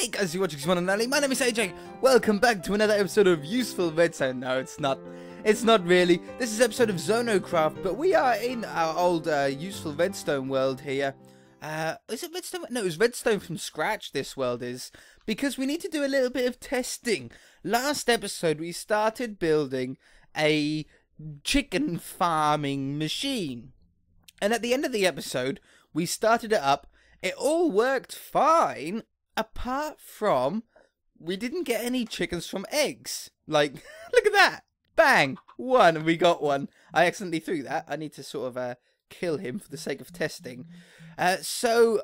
Hey guys, you're watching One and Only. My name is AJ. Welcome back to another episode of Useful Redstone. No, it's not. It's not really. This is an episode of ZONOCraft, but we are in our old Useful Redstone world here. Is it Redstone? No, it's Redstone from scratch, this world is. Because we need to do a little bit of testing. Last episode, we started building a chicken farming machine. And at the end of the episode, we started it up. It all worked fine. Apart from, we didn't get any chickens from eggs. Like, look at that. Bang. One, and we got one. I accidentally threw that. I need to sort of kill him for the sake of testing. So,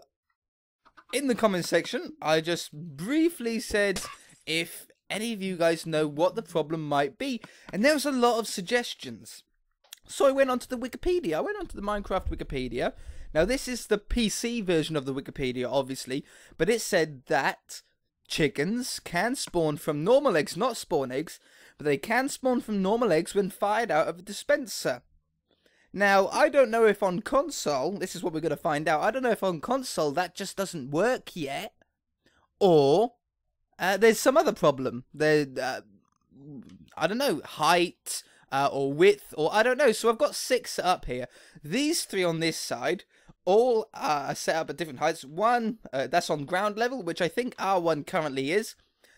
in the comment section, I just briefly said if any of you guys know what the problem might be. And there was a lot of suggestions. So I went onto the Wikipedia. I went onto the Minecraft Wikipedia. Now, this is the PC version of the Wikipedia, obviously, but it said that chickens can spawn from normal eggs, not spawn eggs, but they can spawn from normal eggs when fired out of a dispenser. Now, I don't know if on console, this is what we're going to find out, I don't know if on console that just doesn't work yet, or there's some other problem. I don't know, height, or width, or I don't know. So I've got 6 set up here. These 3 on this side all are set up at different heights. One that's on ground level, which I think R1 currently is.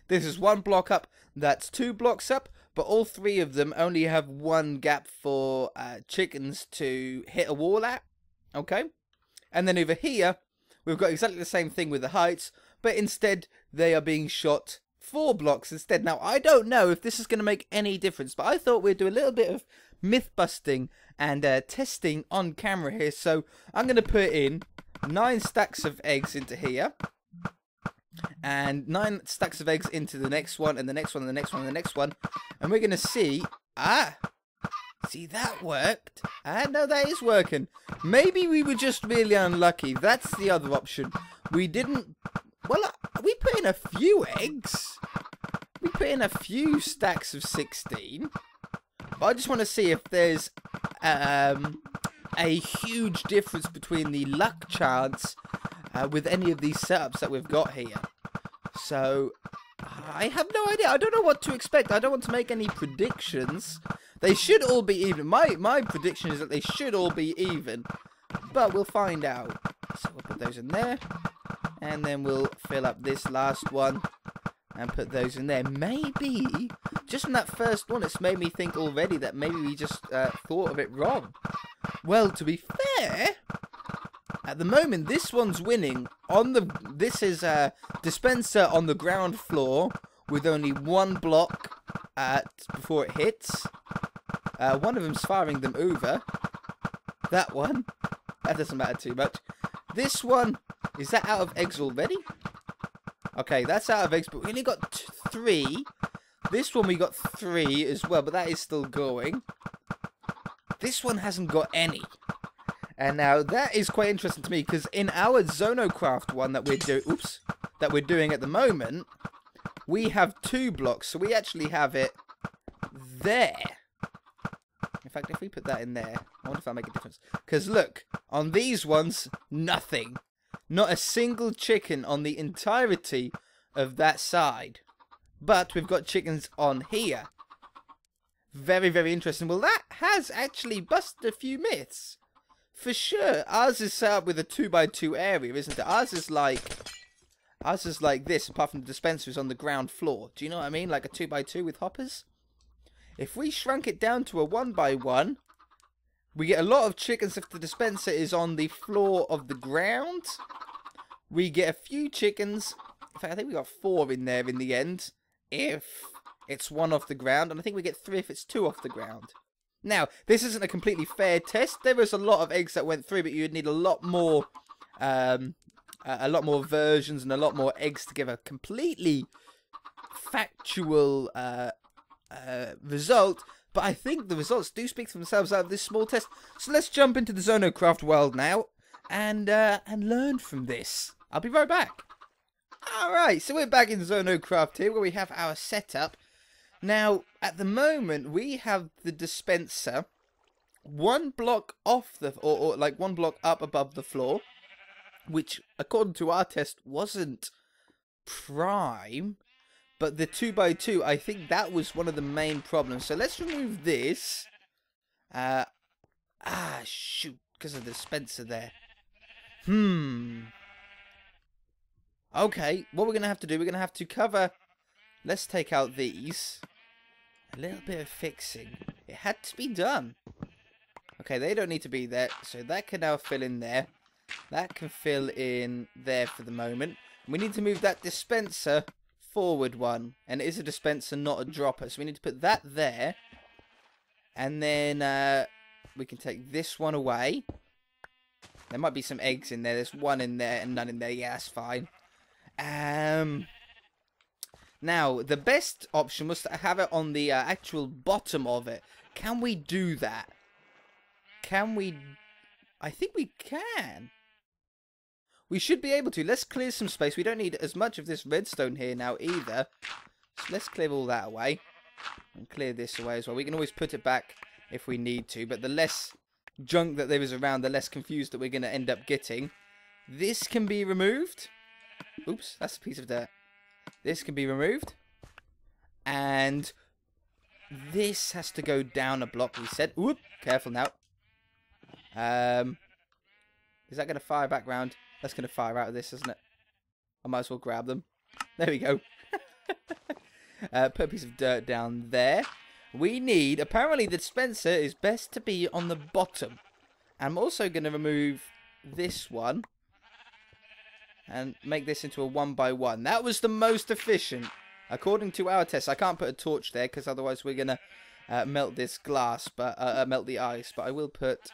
This is 1 block up, that's 2 blocks up, but all 3 of them only have 1 gap for chickens to hit a wall at. Okay, and then over here we've got exactly the same thing with the heights, but instead they are being shot 4 blocks instead. Now, I don't know if this is going to make any difference, but I thought we'd do a little bit of myth busting and testing on camera here. So I'm going to put in 9 stacks of eggs into here, and 9 stacks of eggs into the next one, and the next one, and the next one, and the next one, and we're going to see. See, that worked. No, that is working. Maybe we were just really unlucky. That's the other option. We didn't. Well, we put in a few eggs. We put in a few stacks of 16. But I just want to see if there's a huge difference between the luck chance with any of these setups that we've got here. So, I have no idea. I don't know what to expect. I don't want to make any predictions. They should all be even. My prediction is that they should all be even. But we'll find out. So we'll put those in there. And then we'll fill up this last one and put those in there. Maybe, just from that first one, it's made me think already that maybe we just thought of it wrong. Well, to be fair, at the moment, this one's winning. This is a dispenser on the ground floor with only 1 block before it hits. One of them's firing them over. That one, that doesn't matter too much. This one, is that out of eggs already? Okay, that's out of eggs, but we only got 3. This one we got 3 as well, but that is still going. This one hasn't got any. And now that is quite interesting to me, because in our ZONOCraft one that we're doing at the moment, we have 2 blocks, so we actually have it there. In fact, if we put that in there, I wonder if that'll make a difference. Because look, on these ones, nothing. Not a single chicken on the entirety of that side. But we've got chickens on here. Very, very interesting. Well, that has actually busted a few myths. For sure. Ours is set up with a 2x2 area, isn't it? Ours is like this, apart from the dispenser is on the ground floor. Do you know what I mean? Like a 2x2 with hoppers. If we shrunk it down to a 1x1, we get a lot of chickens if the dispenser is on the floor of the ground. We get a few chickens. In fact, I think we got 4 in there in the end, if it's 1 off the ground. And I think we get 3 if it's 2 off the ground. Now, this isn't a completely fair test. There was a lot of eggs that went through, but you'd need a lot more versions and a lot more eggs to give a completely factual result. But I think the results do speak for themselves out of this small test. So let's jump into the ZONOCraft world now and learn from this. I'll be right back. Alright, so we're back in ZONOCraft here, where we have our setup. Now, at the moment, we have the dispenser 1 block off the, or like 1 block up above the floor, which, according to our test, wasn't prime. But the 2x2, I think that was one of the main problems. So let's remove this. Shoot, because of the dispenser there. Okay, what we're going to have to do, we're going to have to cover... Let's take out these. A little bit of fixing. It had to be done. Okay, they don't need to be there. So that can now fill in there. That can fill in there for the moment. We need to move that dispenser forward one. And it is a dispenser, not a dropper. So we need to put that there. And then we can take this one away. There might be some eggs in there. There's one in there and none in there. Yeah, that's fine. Now, the best option was to have it on the actual bottom of it. Can we do that? Can we... I think we can. We should be able to. Let's clear some space. We don't need as much of this redstone here now either. So let's clear all that away. And clear this away as well. We can always put it back if we need to. But the less junk that there is around, the less confused that we're going to end up getting. This can be removed. Oops, that's a piece of dirt. This can be removed. And this has to go down a block, we said. Whoop, careful now. Is that going to fire back round? That's going to fire out of this, isn't it? I might as well grab them. There we go. Put a piece of dirt down there. We need... Apparently the dispenser is best to be on the bottom. I'm also going to remove this one. And make this into a 1x1. That was the most efficient. According to our tests. I can't put a torch there because otherwise we're going to melt this glass. But melt the ice. But I will put...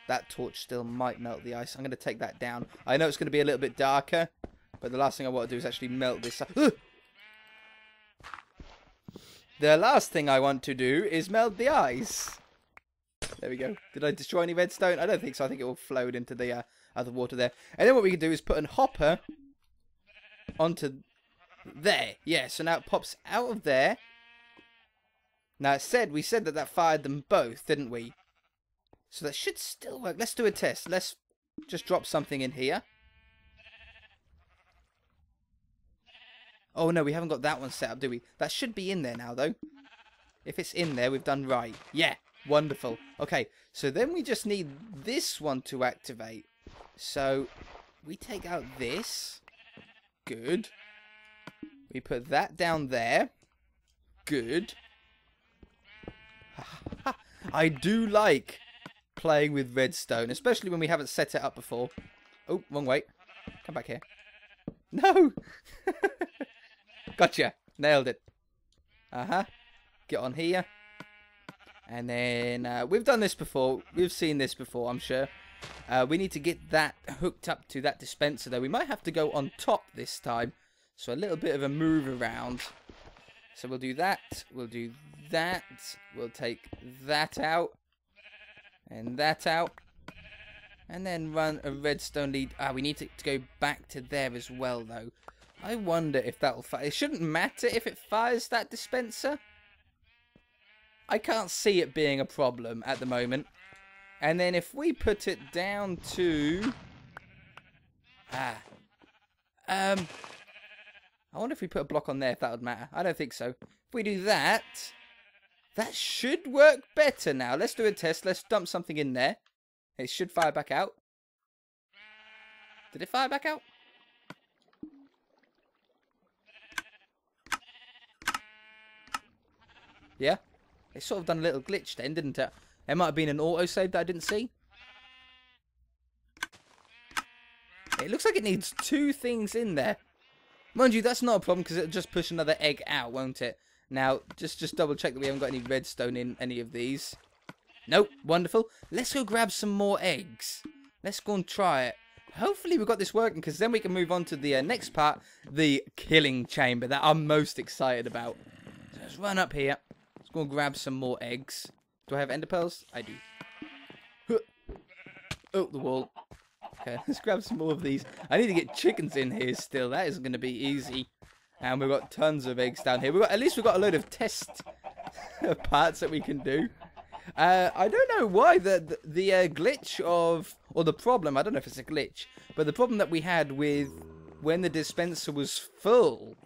That torch still might melt the ice. I'm going to take that down. I know it's going to be a little bit darker. But the last thing I want to do is actually melt this. The last thing I want to do is melt the ice. There we go. Did I destroy any redstone? I don't think so. I think it all flowed into the other water there. And then what we can do is put a hopper onto there. Yeah, so now it pops out of there. Now we said that fired them both, didn't we? So that should still work. Let's do a test. Let's just drop something in here. Oh no, we haven't got that one set up, do we? That should be in there now, though. If it's in there, we've done right. Yeah, wonderful. Okay, so then we just need this one to activate. So, we take out this. Good. We put that down there. Good. I do like playing with redstone, especially when we haven't set it up before. Oh, wrong way. Come back here. No! Gotcha. Nailed it. Get on here. And then, we've done this before. We've seen this before, I'm sure. We need to get that hooked up to that dispenser, though. We might have to go on top this time. So a little bit of a move around. So we'll do that. We'll do that. We'll take that out. And that out. And then run a redstone lead. We need to go back to there as well, though. I wonder if that'll fire. It shouldn't matter if it fires that dispenser. I can't see it being a problem at the moment. And then if we put it down to... I wonder if we put a block on there, if that would matter. I don't think so. If we do that, that should work better now. Let's do a test. Let's dump something in there. It should fire back out. Did it fire back out? Yeah? It sort of done a little glitch then, didn't it? It might have been an autosave that I didn't see. It looks like it needs 2 things in there. Mind you, that's not a problem because it'll just push another egg out, won't it? Now, just double check that we haven't got any redstone in any of these. Nope, wonderful. Let's go grab some more eggs. Let's go and try it. Hopefully we've got this working because then we can move on to the next part, the killing chamber that I'm most excited about. So let's run up here. Let's go and grab some more eggs. Do I have ender pearls? I do. Oh, the wall. Okay, let's grab some more of these. I need to get chickens in here still. That isn't going to be easy. And we've got tons of eggs down here. At least we've got a load of test parts that we can do. I don't know why the glitch of... Or the problem, I don't know if it's a glitch. But the problem that we had with when the dispenser was full,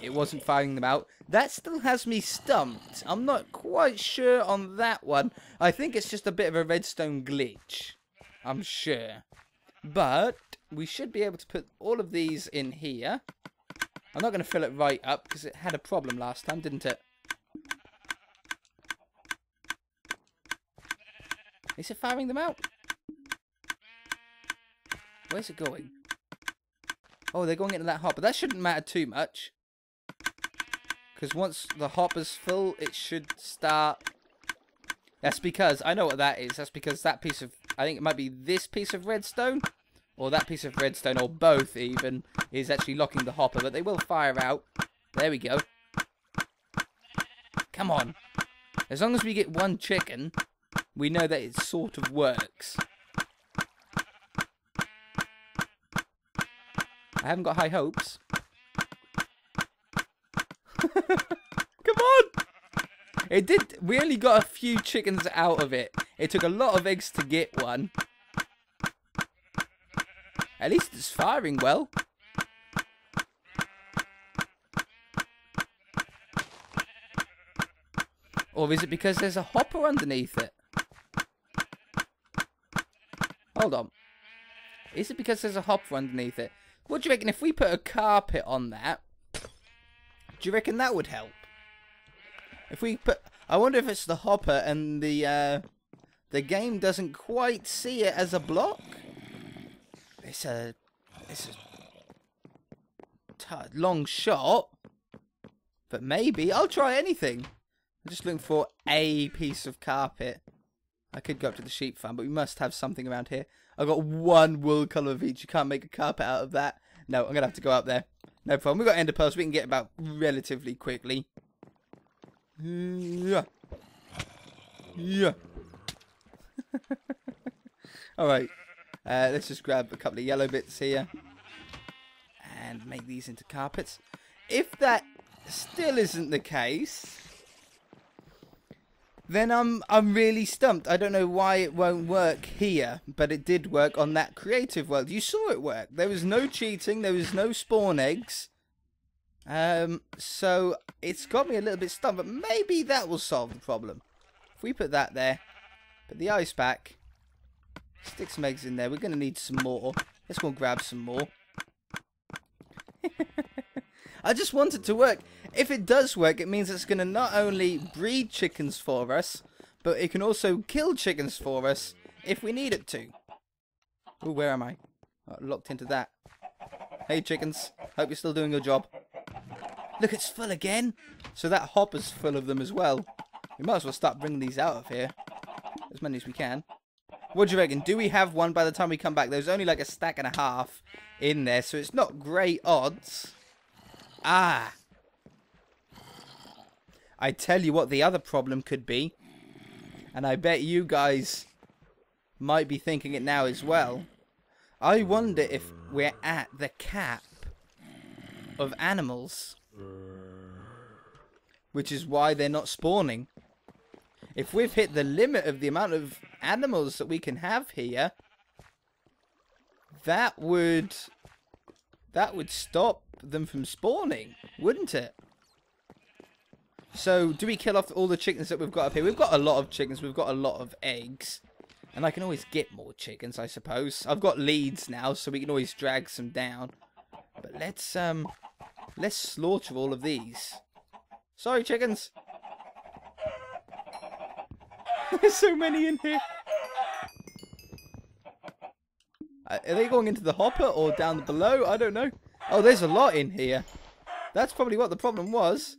it wasn't firing them out. That still has me stumped. I'm not quite sure on that one. I think it's just a bit of a redstone glitch. I'm sure. But we should be able to put all of these in here. I'm not going to fill it right up because it had a problem last time, didn't it? Is it firing them out? Where's it going? Oh, they're going into that hopper. That shouldn't matter too much. Because once the hopper's full, it should start. That's because, I know what that is. That's because that piece of, I think it might be this piece of redstone. Or that piece of redstone, or both even, is actually locking the hopper. But they will fire out. There we go. Come on. As long as we get one chicken, we know that it sort of works. I haven't got high hopes. Come on! It did. We only got a few chickens out of it. It took a lot of eggs to get one. At least it's firing well. Or is it because there's a hopper underneath it? Hold on. Is it because there's a hopper underneath it? What do you reckon if we put a carpet on that? Do you reckon that would help? If we put... I wonder if it's the hopper and the game doesn't quite see it as a block. It's a long shot. But maybe. I'll try anything. I'm just looking for a piece of carpet. I could go up to the sheep farm, but we must have something around here. I've got one wool colour of each. You can't make a carpet out of that. No, I'm going to have to go up there. No problem. We've got ender pearls. We can get about relatively quickly. Yeah. Yeah. Alright. Let's just grab a couple of yellow bits here. And make these into carpets. If that still isn't the case... then I'm really stumped. I don't know why it won't work here, but it did work on that creative world. You saw it work. There was no cheating. There was no spawn eggs. So it's got me a little bit stumped, but maybe that will solve the problem. If we put that there, put the ice back, stick some eggs in there. We're going to need some more. Let's go and grab some more. I just want it to work. If it does work, it means it's going to not only breed chickens for us, but it can also kill chickens for us if we need it to. Oh, where am I? Oh, locked into that. Hey, chickens. Hope you're still doing your job. Look, it's full again. So that hopper's full of them as well. We might as well start bringing these out of here. As many as we can. What do you reckon? Do we have one by the time we come back? There's only like a stack and a half in there, so it's not great odds. Ah. I tell you what the other problem could be. And I bet you guys might be thinking it now as well. I wonder if we're at the cap of animals. Which is why they're not spawning. If we've hit the limit of the amount of animals that we can have here, that would stop them from spawning, wouldn't it? So, do we kill off all the chickens that we've got up here? We've got a lot of chickens, we've got a lot of eggs. And I can always get more chickens, I suppose. I've got leads now, so we can always drag some down. But let's slaughter all of these. Sorry, chickens. There's so many in here. Are they going into the hopper or down below? I don't know. Oh, there's a lot in here. That's probably what the problem was.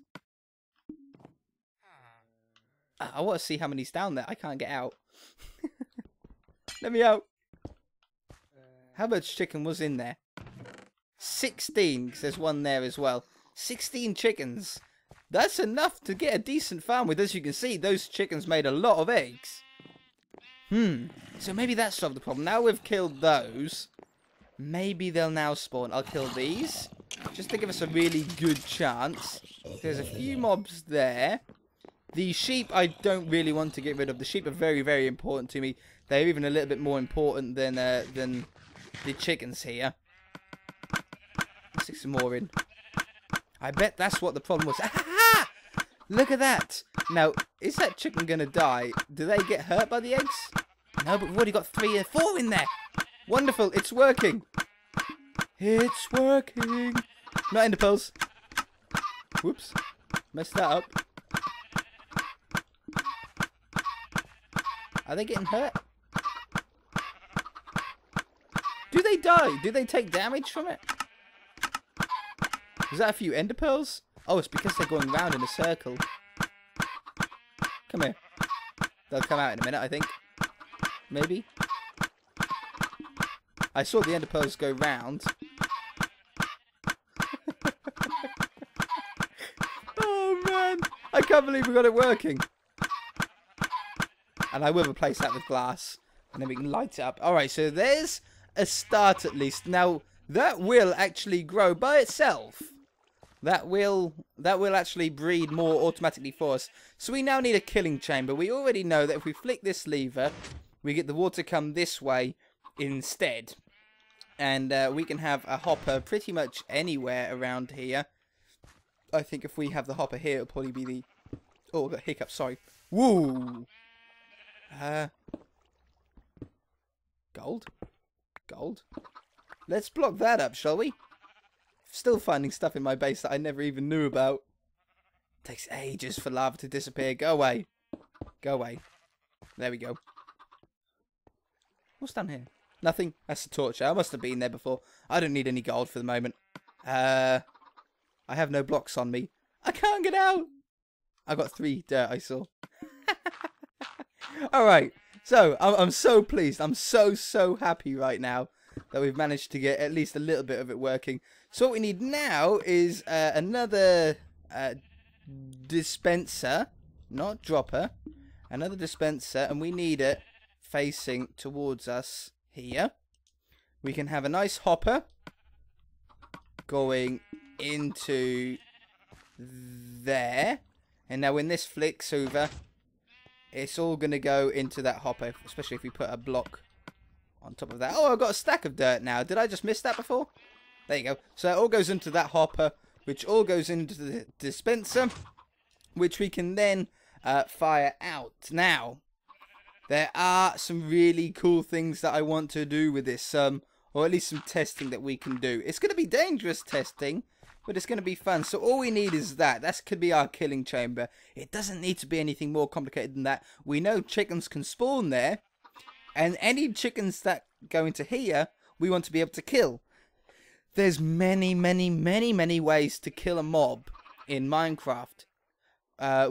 I want to see how many's down there. I can't get out. Let me out. How much chicken was in there? 16, because there's one there as well. 16 chickens. That's enough to get a decent farm with. As you can see, those chickens made a lot of eggs. So maybe that solved the problem. Now we've killed those, maybe they'll now spawn. I'll kill these, just to give us a really good chance. There's a few mobs there. The sheep I don't really want to get rid of. The sheep are very, very important to me. They're even a little bit more important than the chickens here. stick some more in. I bet that's what the problem was. Ah! Look at that. Now, is that chicken going to die? Do they get hurt by the eggs? No, but we've already got 3 and 4 in there. Wonderful. It's working. It's working. Not ender pearls. Whoops. Messed that up. Are they getting hurt? Do they die? Do they take damage from it? Is that a few ender pearls? Oh, it's because they're going round in a circle. Come here. They'll come out in a minute, I think. Maybe. I saw the ender pearls go round. Oh, man. I can't believe we got it working. And I will replace that with glass. And then we can light it up. Alright, so there's a start at least. Now, that will actually grow by itself. That will actually breed more automatically for us. So we now need a killing chamber. We already know that if we flick this lever, we get the water come this way instead. And we can have a hopper pretty much anywhere around here. I think if we have the hopper here, it'll probably be the... Oh, I got hiccups, sorry. Woo! Gold? Gold? Let's block that up, shall we? Still finding stuff in my base that I never even knew about. Takes ages for lava to disappear. Go away. Go away. There we go. What's down here? Nothing. That's a torch. I must have been there before. I don't need any gold for the moment. I have no blocks on me. I can't get out. I got 3 dirt, I saw. Alright. So, I'm so pleased. I'm so happy right now that we've managed to get at least a little bit of it working. So what we need now is another dispenser, not dropper, another dispenser, and we need it facing towards us here. We can have a nice hopper going into there, and now when this flicks over, it's all going to go into that hopper, especially if we put a block on top of that. Oh, I've got a stack of dirt now. Did I just miss that before? There you go. So it all goes into that hopper, which all goes into the dispenser, which we can then fire out. Now, there are some really cool things that I want to do with this, or at least some testing that we can do. It's going to be dangerous testing, but it's going to be fun. So all we need is that. That could be our killing chamber. It doesn't need to be anything more complicated than that. We know chickens can spawn there, and any chickens that go into here, we want to be able to kill. There's many ways to kill a mob in Minecraft.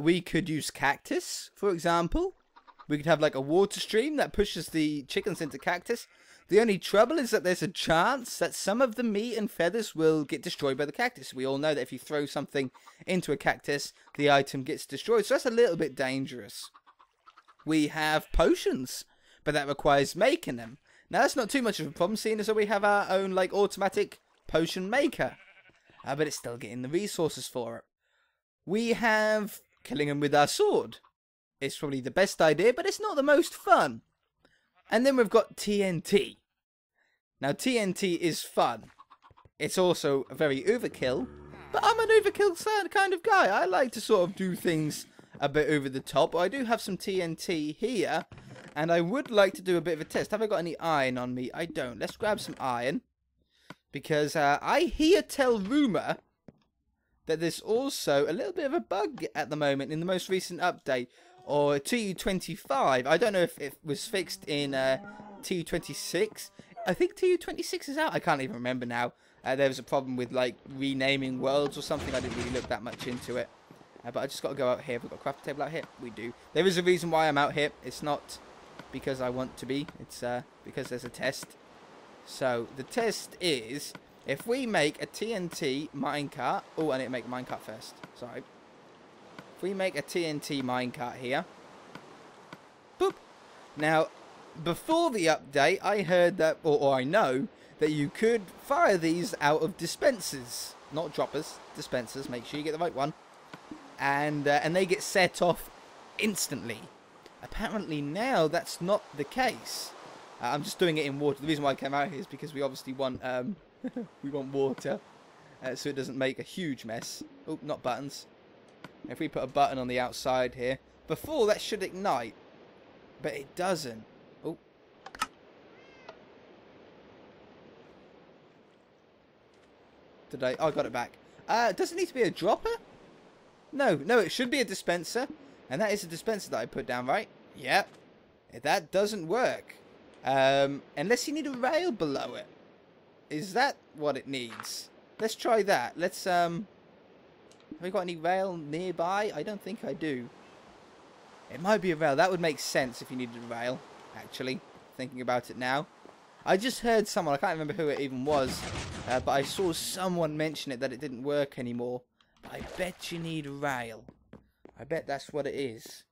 We could use cactus, for example. We could have like a water stream that pushes the chickens into cactus. The only trouble is that there's a chance that some of the meat and feathers will get destroyed by the cactus. We all know that if you throw something into a cactus, the item gets destroyed. So that's a little bit dangerous. We have potions, but that requires making them. Now that's not too much of a problem, seeing as though we have our own like automatic potion maker. But it's still getting the resources for it. We have killing them with our sword. It's probably the best idea, but it's not the most fun. And then we've got TNT. Now TNT is fun. It's also a very overkill, but I'm an overkill kind of guy. I like to sort of do things a bit over the top. I do have some TNT here, and I would like to do a bit of a test. Have I got any iron on me? I don't. Let's grab some iron, because I tell rumour that there's also a little bit of a bug at the moment in the most recent update, or TU25. I don't know if it was fixed in TU26. I think TU26 is out. I can't even remember now. There was a problem with like renaming worlds or something. I didn't really look that much into it. But I just got to go out here. We've got a craft table out here. We do. There is a reason why I'm out here. It's not because I want to be. It's because there's a test. So the test is if we make a TNT minecart. Oh, I need to make a minecart first. Sorry. If we make a TNT minecart here. Boop. Now, before the update, I heard that, or I know, that you could fire these out of dispensers. Not droppers, dispensers. Make sure you get the right one. And they get set off instantly. Apparently now that's not the case. I'm just doing it in water. The reason why I came out here is because we obviously want we want water. so it doesn't make a huge mess. Oh, not buttons. If we put a button on the outside here, before that should ignite, but it doesn't. Oh. Oh, I got it back. Does it need to be a dropper? No, it should be a dispenser. And that is a dispenser that I put down, right? Yep. That doesn't work. Unless you need a rail below it. Is that what it needs? Let's try that. Let's, have we got any rail nearby? I don't think I do. It might be a rail. That would make sense if you needed a rail, actually. Thinking about it now. I just heard someone, I can't remember who it even was, but I saw someone mention it, that it didn't work anymore. But I bet you need a rail. I bet that's what it is.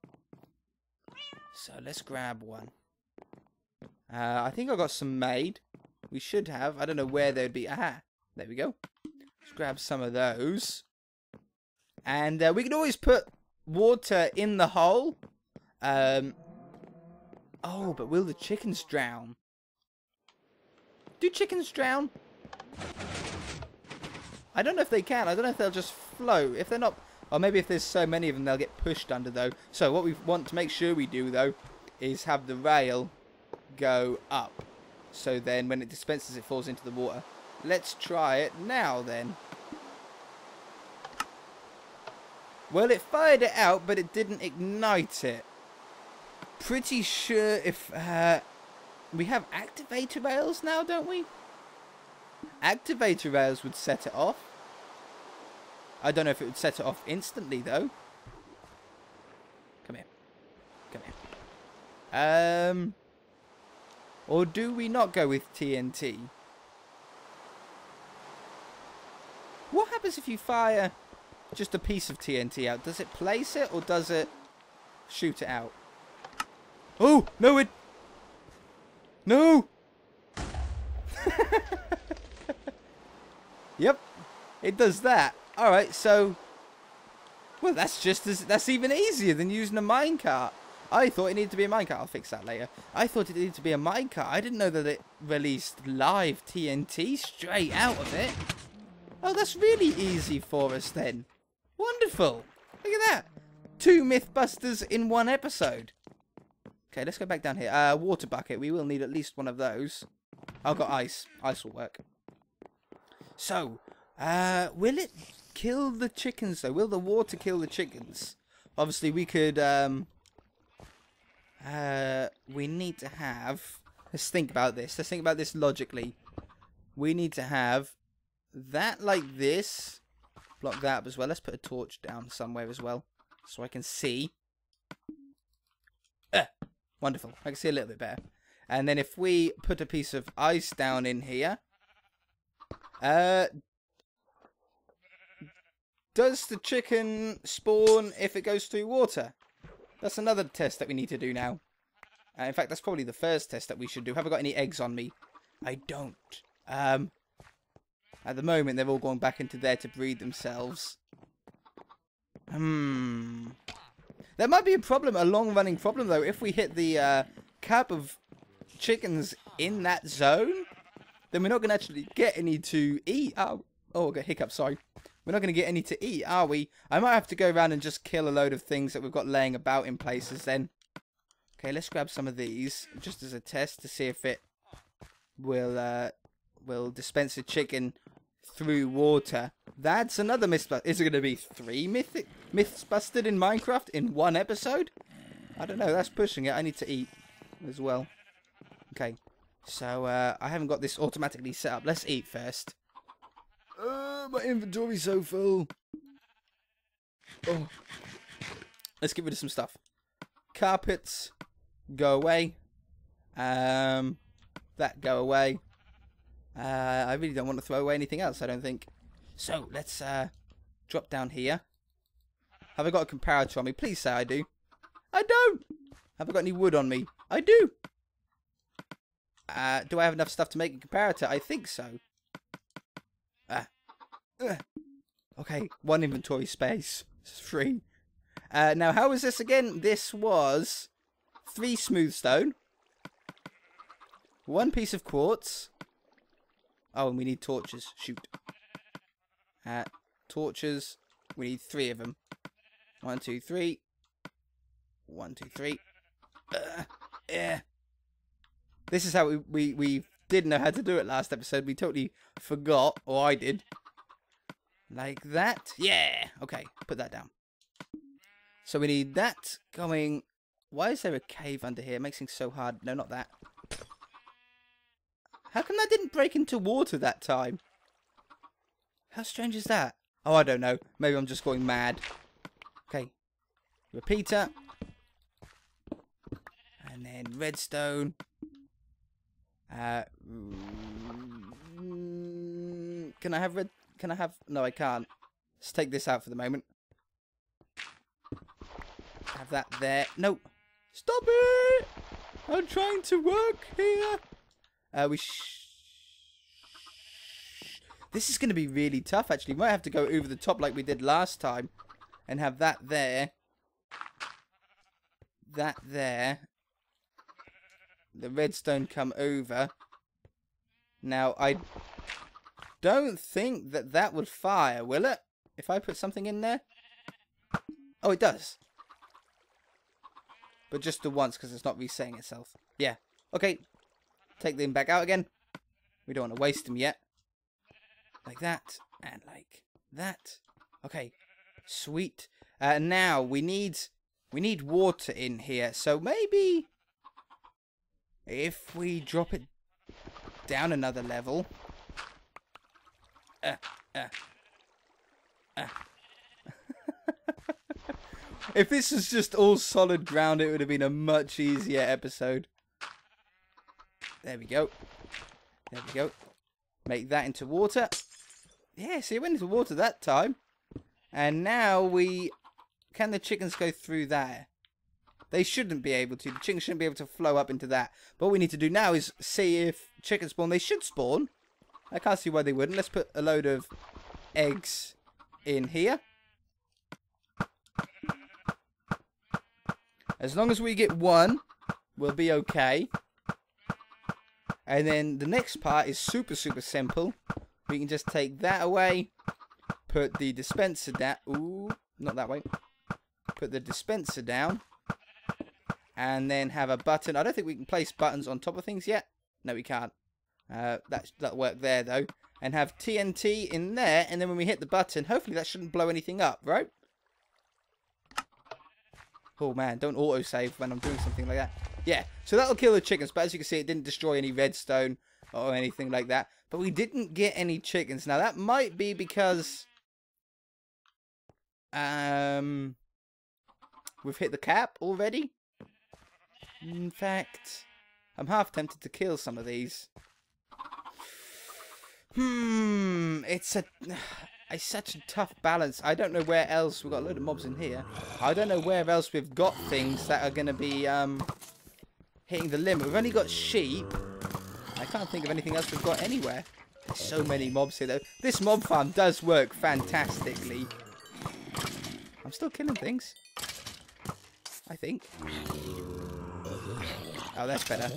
So let's grab one. I think I got some made. We should have. I don't know where they'd be. Aha, there we go. Let's grab some of those. And we can always put water in the hole. Oh, but will the chickens drown? Do chickens drown? I don't know if they can. I don't know if they'll just float. If they're not... Or maybe if there's so many of them, they'll get pushed under, though. So what we want to make sure we do, though, is have the rail go up. So then when it dispenses, it falls into the water. Let's try it now, then. Well, it fired it out, but it didn't ignite it. Pretty sure if... we have activator rails now, don't we? Activator rails would set it off. I don't know if it would set it off instantly, though. Come here. Come here. Or do we not go with TNT? What happens if you fire just a piece of TNT out? Does it place it, or does it shoot it out? Oh, no, it... No! Yep, it does that. Alright, so... Well, that's even easier than using a minecart. I thought it needed to be a minecart. I'll fix that later. I thought it needed to be a minecart. I didn't know that it released live TNT straight out of it. Oh, that's really easy for us then. Wonderful. Look at that. 2 Mythbusters in 1 episode. Okay, let's go back down here. Water bucket. We will need at least one of those. I've got ice. Ice will work. So, will it kill the chickens, though? Will the water kill the chickens? Obviously, we could, we need to have... Let's think about this. Let's think about this logically. We need to have that like this. Block that up as well. Let's put a torch down somewhere as well, so I can see. Wonderful. I can see a little bit better. And then if we put a piece of ice down in here, does the chicken spawn if it goes through water? That's another test that we need to do now. In fact, that's probably the first test that we should do. Have I got any eggs on me? I don't. At the moment, they've all gone back into there to breed themselves. There might be a problem, a long-running problem, though. If we hit the cap of chickens in that zone, then we're not going to actually get any to eat. Oh, I got hiccups, sorry. We're not going to get any to eat, are we? I might have to go around and just kill a load of things that we've got laying about in places then. Okay, let's grab some of these, just as a test to see if it will dispense a chicken through water. That's another myth. Is it going to be 3 myths busted in Minecraft in 1 episode? I don't know, that's pushing it. I need to eat as well. Okay, so I haven't got this automatically set up. Let's eat first. My inventory's so full. Oh. Let's get rid of some stuff. Carpets, go away. That go away. I really don't want to throw away anything else, I don't think. So, let's drop down here. Have I got a comparator on me? Please say I do. I don't! Have I got any wood on me? I do! Do I have enough stuff to make a comparator? I think so. Okay, 1 inventory space. It's free. Now, how was this again? This was 3 smooth stone, 1 piece of quartz. Oh, and we need torches. Shoot. Torches. We need 3 of them. 1, 2, 3. 1, 2, 3. Yeah. This is how we didn't know how to do it last episode. We totally forgot, or I did. Like that. Yeah. Okay, put that down. So we need that going. Why is there a cave under here? It makes things so hard. No, not that. How come that didn't break into water that time? How strange is that? Oh, I don't know. Maybe I'm just going mad. Okay. Repeater. And then redstone. Can I have red? Can I have? No, I can't. Let's take this out for the moment. Have that there. No. Stop it! I'm trying to work here. This is going to be really tough, actually. We might have to go over the top like we did last time. And have that there. That there. The redstone come over. Now, I don't think that that would fire, will it? If I put something in there? Oh, it does. But just the once, because it's not resetting itself. Yeah. Okay. Take them back out again. We don't want to waste them yet. Like that. And like that. Okay. Sweet. Now, we need water in here. So maybe if we drop it down another level. If this was just all solid ground, it would have been a much easier episode. There we go. There we go. Make that into water. Yeah, see, it went into water that time. And now can the chickens go through there? They shouldn't be able to. The chickens shouldn't be able to flow up into that. But what we need to do now is see if chickens spawn. They should spawn. I can't see why they wouldn't. Let's put a load of eggs in here. As long as we get one, we'll be okay. And then the next part is super, super simple. We can just take that away. Put the dispenser down. Ooh, not that way. Put the dispenser down. And then have a button. I don't think we can place buttons on top of things yet. No, we can't. That'll work there, though. And have TNT in there. And then when we hit the button, hopefully that shouldn't blow anything up, right? Oh, man. Don't autosave when I'm doing something like that. Yeah, so that'll kill the chickens. But as you can see, it didn't destroy any redstone or anything like that. But we didn't get any chickens. Now, that might be because we've hit the cap already. In fact, I'm half tempted to kill some of these. It's such a tough balance. I don't know where else. We've got a load of mobs in here. I don't know where else we've got things that are going to be hitting the limit. We've only got sheep. I can't think of anything else we've got anywhere. There's so many mobs here, though. This mob farm does work fantastically. I'm still killing things. I think. Oh, that's better.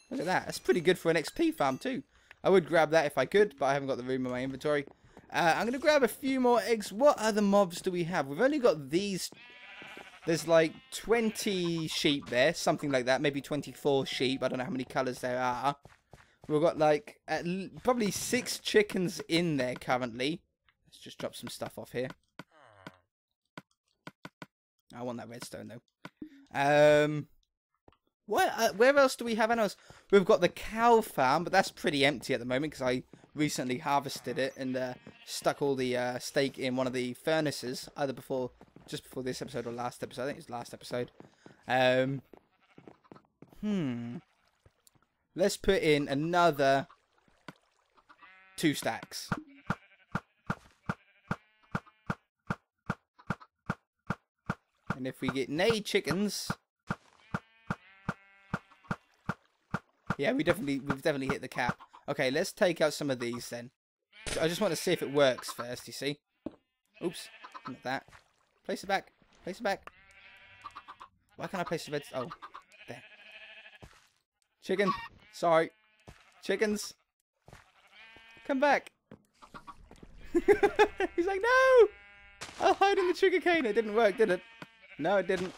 Look at that. That's pretty good for an XP farm, too. I would grab that if I could, but I haven't got the room in my inventory. I'm going to grab a few more eggs. What other mobs do we have? We've only got these. There's like 20 sheep there, something like that. Maybe 24 sheep. I don't know how many colours there are. We've got like probably 6 chickens in there currently. Let's just drop some stuff off here. I want that redstone though. Where else do we have animals? We've got the cow farm, but that's pretty empty at the moment because I recently harvested it and stuck all the steak in one of the furnaces, either just before this episode or last episode. I think it's last episode. Let's put in another 2 stacks. And if we get nay chickens, yeah, we've definitely hit the cap. Okay, let's take out some of these then. I just want to see if it works first, you see. Oops, not that. Place it back. Place it back. Why can't I place the red? Oh, there. Chicken. Sorry. Chickens. Come back. He's like, no! I'll hide in the sugarcane. It didn't work, did it? No, it didn't.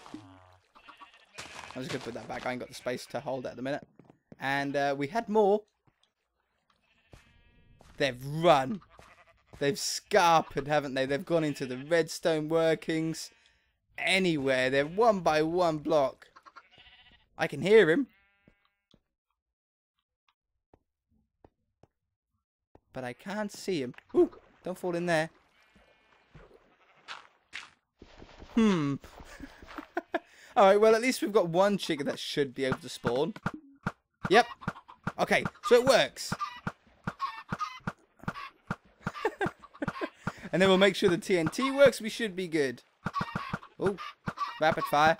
I'm just going to put that back. I ain't got the space to hold it at the minute. And we had more. They've run. They've scarpered, haven't they? They've gone into the redstone workings. Anywhere. They're one by one block. I can hear him. But I can't see him. Ooh, don't fall in there. Alright, well, at least we've got one chicken that should be able to spawn. Yep. Okay, so it works. And then we'll make sure the TNT works. We should be good. Oh, rapid fire.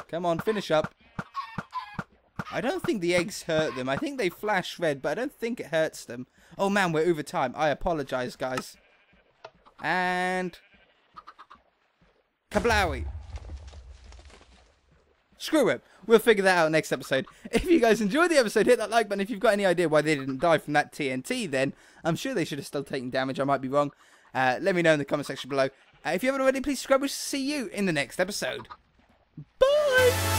Come on, finish up. I don't think the eggs hurt them. I think they flash red, but I don't think it hurts them. Oh, man, we're over time. I apologize, guys. And... kablowie. Screw it. We'll figure that out next episode. If you guys enjoyed the episode, hit that like button. If you've got any idea why they didn't die from that TNT, then I'm sure they should have still taken damage. I might be wrong. Let me know in the comment section below. If you haven't already, please subscribe. We'll see you in the next episode. Bye!